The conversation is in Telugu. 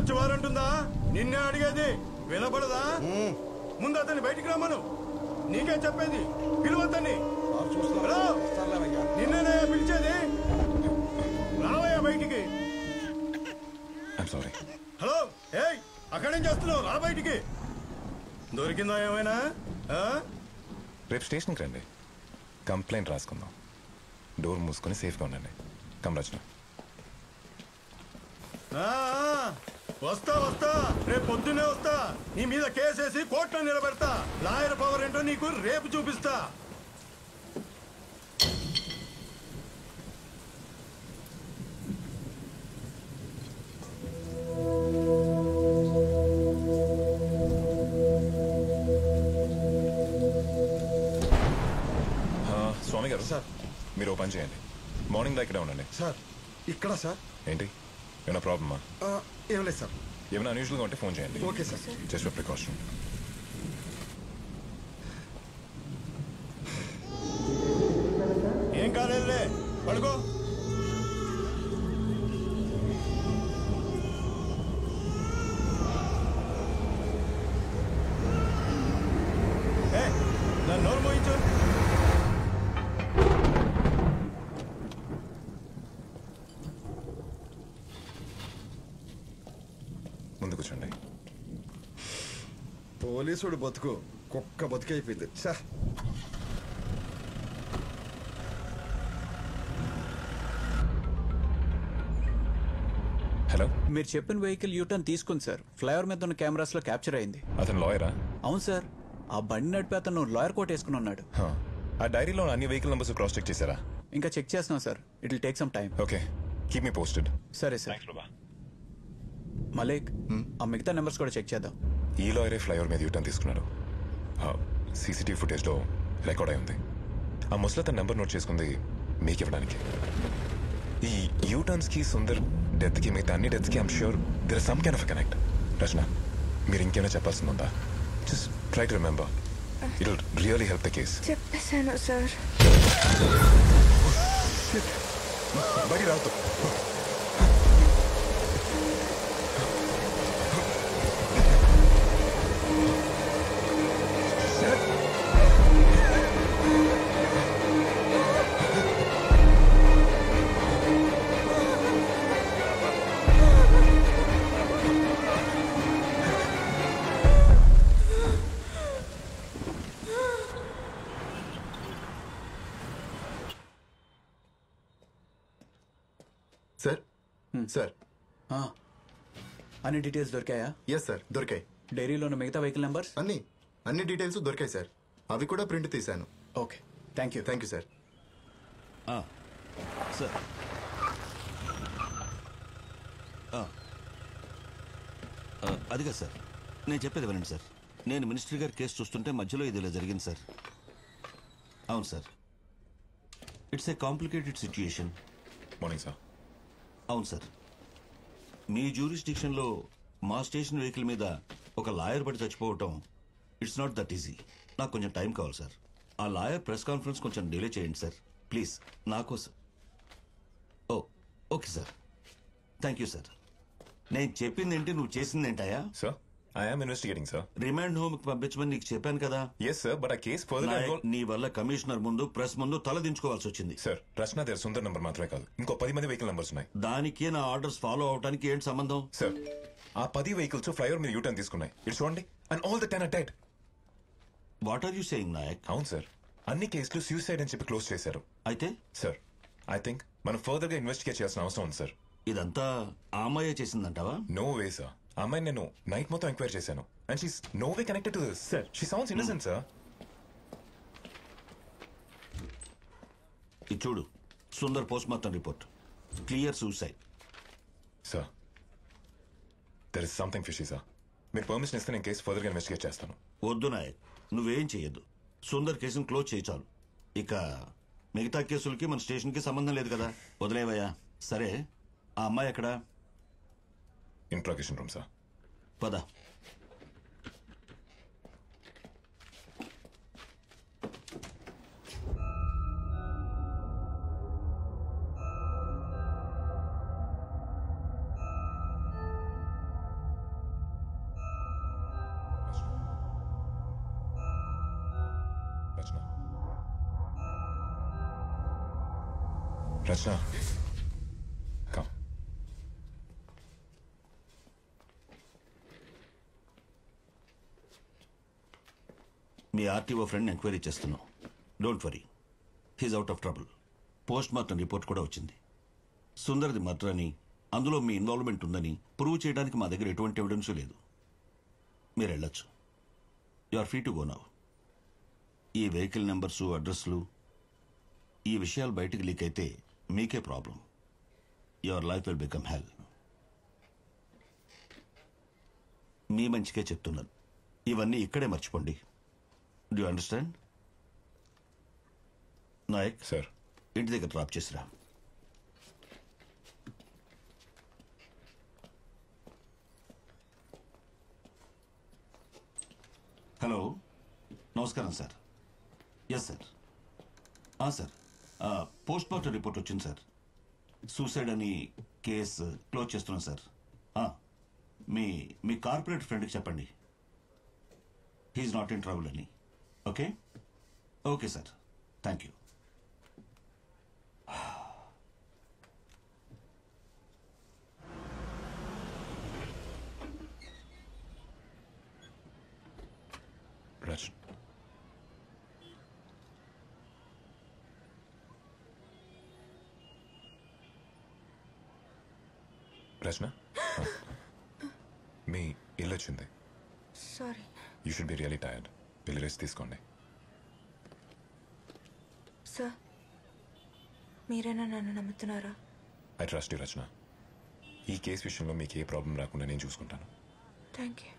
సెర్చ్ వారంటుందా? నిన్నే అడిగేది వినపడదా? ముందు అతన్ని బయటికి రమ్మను. నీకే చెప్పేది, పిలువతని. నిన్నే పిలిచేది, రావయ్యా బయటికి. హలో, ఏయ్ అక్కడేం చేస్తున్నావు? రా బయటికి. దొరికిందా ఏమైనా? రేపు స్టేషన్కి రండి, కంప్లైంట్ రాసుకుందాం. డోర్ మూసుకొని సేఫ్గా ఉండండి. కమరచన వస్తా వస్తా, రేపు పొద్దున్నే వస్తా. నీ మీద కేసేసి కోర్టులో నిలబెడతా. లాయర్ పవర్ ఏంటో నీకు రేపు చూపిస్తా. స్వామి గారు సార్, మీరు ఓపెన్ చేయండి. మార్నింగ్ దా ఇక్కడే ఉండండి. సార్ ఇక్కడ సార్. ఏంటి, ఏమైనా ప్రాబ్లమా? ఏం లేదు సార్. ఏమైనా అన్యూజువల్గా ఉంటే ఫోన్ చేయండి. Okay sir. Just for precaution. ఏం కాలేదులే, పడుకో. దాన్ని నోరు మోయించు. ముందు కూర్చోండి. పోలీసుడు బతుకు కుక్క బతుకైపోయింది. హలో, మీరు చెప్పిన వెహికల్ యూటర్న్ తీసుకుంది సార్. ఫ్లైఓవర్ మీద ఉన్న కెమెరాస్ లో క్యాప్చర్ అయింది. అతను లాయరా? అవును సార్. ఆ బండి నడిపి అతను లాయర్ కోట్ వేసుకుని ఉన్నాడు. ఆ డైరీలో అన్ని వెహికల్ నంబర్స్ క్రాస్ చెక్ చేశారా? ఇంకా చెక్ చేస్తున్నాం sir. It will take some time. Okay, keep me posted. సరే సార్. మలేక్, ఆ మిగతా నెంబర్స్ కూడా చెక్ చేద్దాం. ఈ లాయరే ఫ్లైఓవర్ మీద యూటర్న్ తీసుకున్నాడు. సీసీటీవీ ఫుటేజ్లో రికార్డ్ అయి ఉంది. ఆ ముసలి నెంబర్ నోట్ చేసుకుంది మీకు ఇవ్వడానికి. ఈ యూటర్న్స్ కి, సుందర్ డెత్ కి, మిగతా అన్ని డెత్స్ కి I'm sure there some kind of connect. Rachana, మీరు ఇంకేమైనా చెప్పాల్సింది ఉందా? Just try to remember. It will really help the case. చెప్పేశాను సార్. బయట రావద్దు. సార్ సార్ అన్ని డీటెయిల్స్ దొరికాయా? ఎస్ సార్, దొరికాయి. డైరీలో ఉన్న మిగతా వెహికల్ నెంబర్స్ అన్ని డీటెయిల్స్ దొరికాయి సార్. అవి కూడా ప్రింట్ తీశాను. Okay, thank you. Thank you sir. Sir అదిగా సార్, నేను చెప్పేది వినండి సార్. నేను మినిస్టర్ గారి కేసు చూస్తుంటే మధ్యలో ఇది ఇలా జరిగింది సార్. అవును sir, it's a complicated situation. Morning sir. అవును సార్, మీ జ్యూరిస్డిక్షన్లో మా స్టేషన్ వెహికల్ మీద ఒక లాయర్ పడి చచ్చిపోవటం ఇట్స్ నాట్ దట్ ఈజీ. నాకు కొంచెం టైం కావాలి సార్. ఆ లాయర్ ప్రెస్ కాన్ఫరెన్స్ కొంచెం డిలే చేయండి సార్ ప్లీజ్, నా కోసం. Okay sir, thank you sir. నేను చెప్పింది ఏంటి, నువ్వు చేసింది ఏంటయా? Sir, I am investigating sir. Remand home కి పంపించమని నీకు చెప్పాను కదా. ఎస్ సార్, బట్ ఆ కేస్ ఫర్దర్. నీ వల్ల కమిషనర్ ముందు, ప్రెస్ ముందు తలదించుకోవాల్సి వచ్చింది. సార్, రచన దగ్గర సుందర్ నంబర్ మాత్రమే కాదు, ఇంకో 10 మంది వెహికల్ నంబర్స్ ఉన్నాయి. దానికి నా ఆర్డర్స్ ఫాలో అవడానికి ఏంటి సంబంధం? సార్, ఆ 10 వెహికల్స్ ఫ్లైఓవర్ మీద యూటర్న్ తీసుకున్నాయి. ఇటు చూడండి, and all the 10 are dead. What are you saying Nayak? అవును సార్, అన్ని కేసులు సూసైడ్ అని చెప్పి క్లోజ్ చేశారు. అయితే సార్, ఐ థింక్ మనం ఫర్దర్ గా ఇన్వెస్టిగేట్ చేయాల్సిన అవసరం ఉంది సార్. ఇదంతా ఆ అమ్మాయే చేసిందంటావా? నో వే సార్, ఆ అమ్మాయిని నేను నైట్ మొత్తం ఎంక్వైరీ చేశాను. And she's no way connected to this. Sir. She sounds innocent sir. ఇది చూడు, Sundar post mortem report, clear suicide. Sir, there is something fishy sir. మీరు పర్మిషన్ ఇస్తే నేను కేసు ఫర్దర్ గా ఇన్వెస్టిగేట్ చేస్తాను. వద్దు నాయక్, నువ్వేం చెయ్యొద్దు. సుందర్ కేసును క్లోజ్ చేయి చాలు. ఇక మిగతా కేసులకి మన స్టేషన్కి సంబంధం లేదు కదా, వదిలేవయ్యా. సరే, ఆ అమ్మాయి ఎక్కడా? Interrogation room sir. పద. రచన. రచన, come. మీ ఆర్టీఓ ఫ్రెండ్ ఎంక్వైరీ చేస్తున్నాం. Don't worry, he's out of trouble. Post mortem report కూడా వచ్చింది. సుందర్ది మర్డర్ అని, అందులో మీ ఇన్వాల్వ్మెంట్ ఉందని ప్రూవ్ చేయడానికి మా దగ్గర ఎటువంటి ఎవిడెన్స్ లేదు. మీరు వెళ్ళొచ్చు. You are free to go now. ఈ వెహికల్ నెంబర్సు, అడ్రస్లు, ఈ విషయాలు బయటికి లీక్ అయితే మీకే problem. Your life will become hell. మీ మంచికే చెప్తున్నాను. ఇవన్నీ ఇక్కడే మర్చిపోండి. Do understand? నాయక్ సార్, ఇంటి దగ్గర డ్రాప్ చేసిరా. హలో, నమస్కారం sir. Yes sir. Sir, post mortem report వచ్చింది సార్. సూసైడ్ అని కేసు క్లోజ్ చేస్తున్నాం సార్. మీ మీ కార్పొరేట్ ఫ్రెండ్కి చెప్పండి, హీఈస్ నాట్ ఇన్ ట్రబుల్ అని. Okay okay sir, thank you. Rachana, Rachana, మీ ఇల్లు వచ్చింది. Sorry. You should be really tired. వెళ్ళి రెస్ట్ తీసుకోండి. సార్, మీరేనా నన్ను నమ్ముతున్నారా? I trust you Rachana. ఈ కేసు విషయంలో మీకు ఏ ప్రాబ్లం రాకుండా నేను చూసుకుంటాను. Thank you.